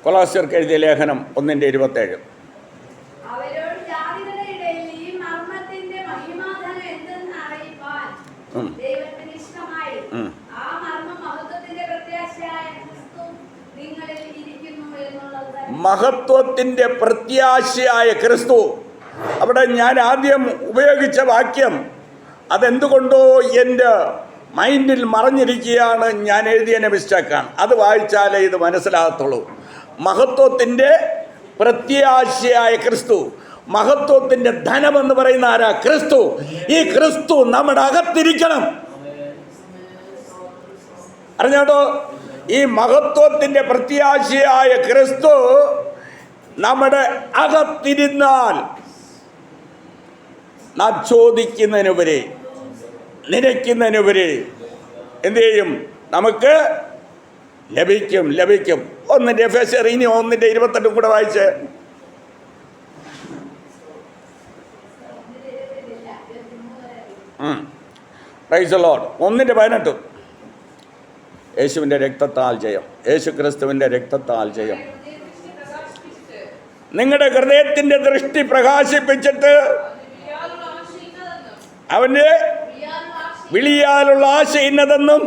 കൊളോസ്യർക്ക് എഴുതിയ ലേഖനം 1:27. മഹത്വത്തിൻ്റെ പ്രത്യാശയായ ക്രിസ്തു. അവിടെ ഞാൻ ആദ്യം ഉപയോഗിച്ച വാക്യം അതെന്തുകൊണ്ടോ എൻ്റെ മൈൻഡിൽ മറഞ്ഞിരിക്കുകയാണ്. ഞാൻ എഴുതിയതിനെ മിസ്റ്റേക്കാണ്. അത് വായിച്ചാലേ ഇത് മനസ്സിലാകത്തുള്ളൂ. മഹത്വത്തിൻ്റെ പ്രത്യാശയായ ക്രിസ്തു. മഹത്വത്തിൻ്റെ ധനമെന്ന് പറയുന്ന ആരാ? ക്രിസ്തു. ഈ ക്രിസ്തു നമ്മുടെ അകത്തിരിക്കണം. അറിഞ്ഞോട്ടോ, ഈ മഹത്വത്തിൻ്റെ പ്രത്യാശയായ ക്രിസ്തു നമ്മുടെ അകത്തിരുന്നാൽ നാം ചോദിക്കുന്നതിനുപരി നിരക്കുന്നതിനുപരി എന്ത് ചെയ്യും? നമുക്ക് ലഭിക്കും. 1 എഫേസ്യർ 1:28 കൂടെ വായിച്ച്. Price the Lord. 1:18. യേശുവിൻ്റെ രക്തത്താൽ ജയം. യേശു ക്രിസ്തുവിൻ്റെ രക്തത്താൽ ജയം. നിങ്ങളുടെ ഹൃദയത്തിൻ്റെ ദൃഷ്ടി പ്രകാശിപ്പിച്ചിട്ട് അവൻ്റെ വിളിയാലുള്ള ആശ ഇന്നതെന്നും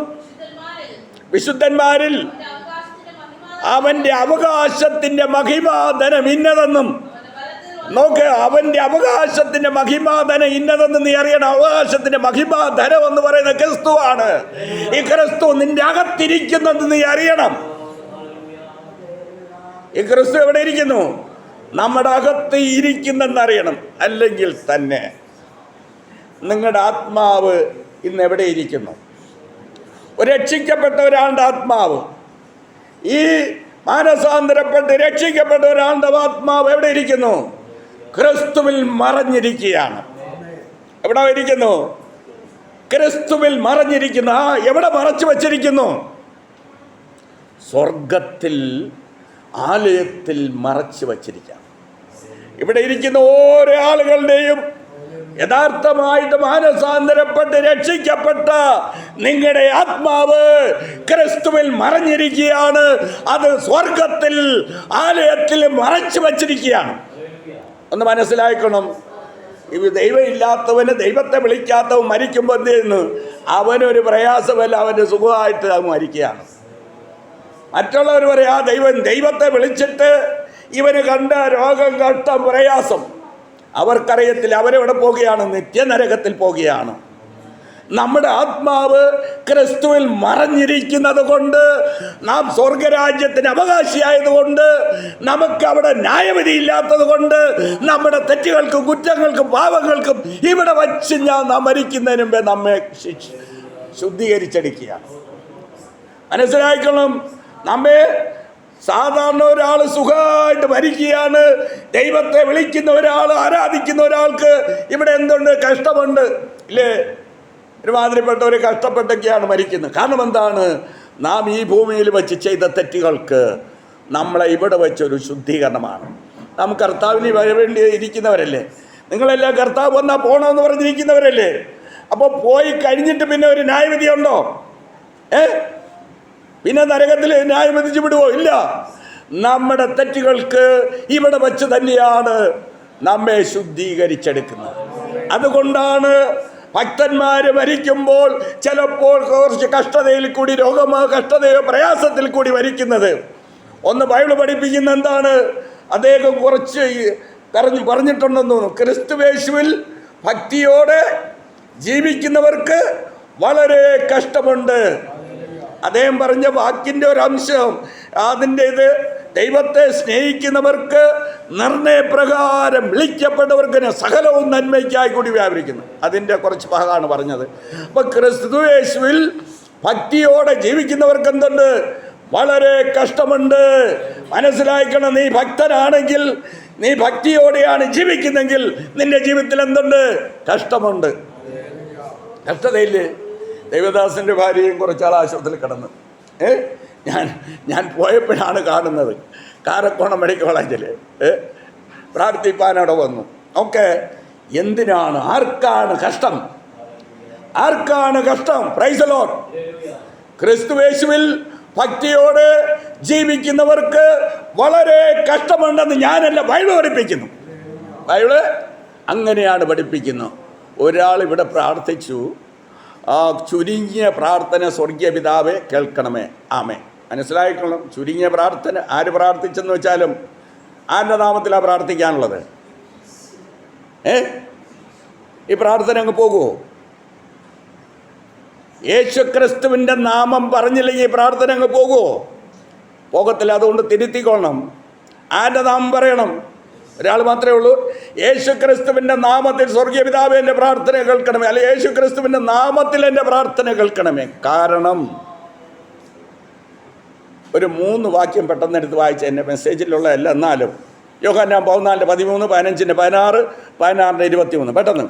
വിശുദ്ധന്മാരിൽ അവൻ്റെ അവകാശത്തിൻ്റെ മഹിമാധനം ഇന്നതെന്നും. നോക്ക്, അവൻ്റെ അവകാശത്തിൻ്റെ മഹിമാധനം ഇന്നതെന്ന് നീ അറിയണം. അവകാശത്തിൻ്റെ മഹിമാധനം എന്ന് പറയുന്ന ക്രിസ്തുവാണ്. ഈ ക്രിസ്തു നിന്റെ അകത്തിരിക്കുന്നത് നീ അറിയണം. ഈ ക്രിസ്തു എവിടെ ഇരിക്കുന്നു? നമ്മുടെ അകത്ത് ഇരിക്കുന്നെന്നറിയണം. അല്ലെങ്കിൽ തന്നെ നിങ്ങളുടെ ആത്മാവ് ഇന്ന് എവിടെ ഇരിക്കുന്നു? ഒരു രക്ഷിക്കപ്പെട്ട ഒരാളുടെ ആത്മാവ്, ഈ മാനസാന്തരപ്പെട്ട് രക്ഷിക്കപ്പെട്ട ഒരാളുടെ ആത്മാവ് എവിടെ ഇരിക്കുന്നു? ക്രിസ്തുവിൽ മറഞ്ഞിരിക്കുകയാണ്. എവിടെ ഇരിക്കുന്നു? ക്രിസ്തുവിൽ മറഞ്ഞിരിക്കുന്നു. എവിടെ മറച്ചു വച്ചിരിക്കുന്നു? സ്വർഗത്തിൽ, ആലയത്തിൽ മറച്ചു വച്ചിരിക്കുക. ഇവിടെ ഇരിക്കുന്ന ഓരോ ആളുകളുടെയും യഥാർത്ഥമായിട്ട് മാനസാന്തരപ്പെട്ട് രക്ഷിക്കപ്പെട്ട നിങ്ങളുടെ ആത്മാവ് ക്രിസ്തുവിൽ മറഞ്ഞിരിക്കുകയാണ്. അത് സ്വർഗത്തിൽ, ആലയത്തിൽ മറച്ചു വച്ചിരിക്കുകയാണ്. ഒന്ന് മനസ്സിലാക്കണം. ദൈവം ഇല്ലാത്തവന്, ദൈവത്തെ വിളിക്കാത്തവൻ മരിക്കുമ്പോൾ എന്ത് ചെയ്യുന്നു? അവനൊരു പ്രയാസമല്ല, അവൻ്റെ സുഖമായിട്ട് അവൻ മരിക്കുകയാണ്. മറ്റുള്ളവർ പറയാ ദൈവത്തെ വിളിച്ചിട്ട് ഇവന് കണ്ട രോഗം, കഷ്ടം, പ്രയാസം അവർക്കറിയത്തില്ല. അവരെവിടെ പോവുകയാണ്? നിത്യനരകത്തിൽ പോവുകയാണ്. നമ്മുടെ ആത്മാവ് ക്രിസ്തുവിൽ മറഞ്ഞിരിക്കുന്നത് കൊണ്ട്, നാം സ്വർഗരാജ്യത്തിന് അവകാശിയായതുകൊണ്ട്, നമുക്ക് അവിടെ ന്യായവിധി ഇല്ലാത്തത് കൊണ്ട്, നമ്മുടെ തെറ്റുകൾക്കും കുറ്റങ്ങൾക്കും പാപങ്ങൾക്കും ഇവിടെ വച്ച് നാം മരിക്കുന്നതിന് മുമ്പേ നമ്മെ ശുദ്ധീകരിച്ചെടുക്കുകയാണ്. മനസ്സിലാക്കണം. നമ്മെ സാധാരണ ഒരാൾ സുഖമായിട്ട് മരിക്കുകയാണ്. ദൈവത്തെ വിളിക്കുന്ന ഒരാൾ, ആരാധിക്കുന്ന ഒരാൾക്ക് ഇവിടെ എന്തുണ്ട്? കഷ്ടമുണ്ട്, ഇല്ലേ? ഒരുമാതിരിപ്പെട്ട ഒരു കഷ്ടപ്പെട്ടൊക്കെയാണ് മരിക്കുന്നത്. കാരണം എന്താണ്? നാം ഈ ഭൂമിയിൽ വെച്ച് ചെയ്ത തെറ്റുകൾക്ക് നമ്മളെ ഇവിടെ വെച്ചൊരു ശുദ്ധീകരണമാണ്. നാം കർത്താവിന് വേണ്ടി ഇരിക്കുന്നവരല്ലേ? നിങ്ങളെല്ലാം കർത്താവ് വന്നാൽ പോകണമെന്ന് പറഞ്ഞിരിക്കുന്നവരല്ലേ? അപ്പോൾ പോയി കഴിഞ്ഞിട്ട് പിന്നെ ഒരു ന്യായവിധി ഉണ്ടോ? പിന്നെ നരകത്തിൽ ന്യായം വിധിച്ചു വിടുവോ? ഇല്ല. നമ്മുടെ തെറ്റുകൾക്ക് ഇവിടെ വച്ച് തന്നെയാണ് നമ്മെ ശുദ്ധീകരിച്ചെടുക്കുന്നത്. അതുകൊണ്ടാണ് ഭക്തന്മാർ മരിക്കുമ്പോൾ ചിലപ്പോൾ കുറച്ച് കഷ്ടതയിൽ കൂടി, രോഗമോ കഷ്ടതയോ പ്രയാസത്തിൽ കൂടി മരിക്കുന്നത്. ഒന്ന് ബൈബിൾ പഠിപ്പിക്കുന്ന എന്താണ്? അദ്ദേഹം കുറച്ച് പറഞ്ഞിട്ടുണ്ടെന്ന് തോന്നുന്നു. ക്രിസ്തുയേശുവിൽ ഭക്തിയോടെ ജീവിക്കുന്നവർക്ക് വളരെ കഷ്ടമുണ്ട്. അദ്ദേഹം പറഞ്ഞ വാക്കിൻ്റെ ഒരു അംശം അതിൻ്റെ ഇത് ദൈവത്തെ സ്നേഹിക്കുന്നവർക്ക് നിർണയപ്രകാരം വിളിക്കപ്പെട്ടവർക്ക് സകലവും നന്മയ്ക്കായി കൂടി വ്യാപരിക്കുന്നു. അതിൻ്റെ കുറച്ച് ഭാഗമാണ് പറഞ്ഞത്. അപ്പോൾ ക്രിസ്തുയേശുവിൽ ഭക്തിയോടെ ജീവിക്കുന്നവർക്ക് എന്തുണ്ട്? വളരെ കഷ്ടമുണ്ട്. മനസ്സിലാക്കണം. നീ ഭക്തനാണെങ്കിൽ, നീ ഭക്തിയോടെയാണ് ജീവിക്കുന്നെങ്കിൽ നിന്റെ ജീവിതത്തിൽ എന്തുണ്ട്? കഷ്ടമുണ്ട്. കഷ്ടതയില്ലേ? ദൈവദാസൻ്റെ ഭാര്യയും കുറച്ചാൾ ആശുപത്രിയിൽ കിടന്നു. ഞാൻ പോയപ്പോഴാണ് കാണുന്നത്. കാരക്കോണം മെഡിക്കൽ കോളേജിൽ പ്രാർത്ഥിപ്പാനവിടെ വന്നു. ഓക്കെ, എന്തിനാണ്? ആർക്കാണ് കഷ്ടം? ആർക്കാണ് കഷ്ടം? Praise the lord. ക്രിസ്തുയേശുവിൽ ഭക്തിയോടെ ജീവിക്കുന്നവർക്ക് വളരെ കഷ്ടമുണ്ടെന്ന് ഞാനല്ല, ബൈബിൾ പഠിപ്പിക്കുന്നു. ബൈബിള് അങ്ങനെയാണ് പഠിപ്പിക്കുന്നത്. ഒരാൾ ഇവിടെ പ്രാർത്ഥിച്ചു, ചുരുങ്ങിയ പ്രാർത്ഥന സ്വർഗീയ പിതാവേ കേൾക്കണമേ, ആമേ. മനസ്സിലായിക്കൊള്ളും. ചുരുങ്ങിയ പ്രാർത്ഥന ആര് പ്രാർത്ഥിച്ചെന്ന് വെച്ചാലും ആരുടെ നാമത്തിലാണ് പ്രാർത്ഥിക്കാനുള്ളത്? ഈ പ്രാർത്ഥന അങ്ങ് പോകുമോ? യേശുക്രിസ്തുവിൻ്റെ നാമം പറഞ്ഞില്ലെങ്കിൽ ഈ പ്രാർത്ഥന അങ്ങ് പോകുമോ? പോകത്തില്ല. അതുകൊണ്ട് തിരുത്തിക്കൊള്ളണം. ആരുടെ നാമം പറയണം? ഒരാൾ മാത്രമേ ഉള്ളൂ. യേശുക്രിസ്തുവിൻ്റെ നാമത്തിൽ സ്വർഗീയ പിതാവേ എൻ്റെ പ്രാർത്ഥന കേൾക്കണമേ, അല്ലെ യേശുക്രിസ്തുവിൻ്റെ നാമത്തിൽ എൻ്റെ പ്രാർത്ഥന കേൾക്കണമേ. കാരണം ഒരു 3 വാക്യം പെട്ടെന്ന് എടുത്ത് വായിച്ച എൻ്റെ മെസ്സേജിലുള്ള എല്ലാം. എന്നാലും യോഹന്നാൻ 14:13, 15:16, 16:23 പെട്ടെന്ന്.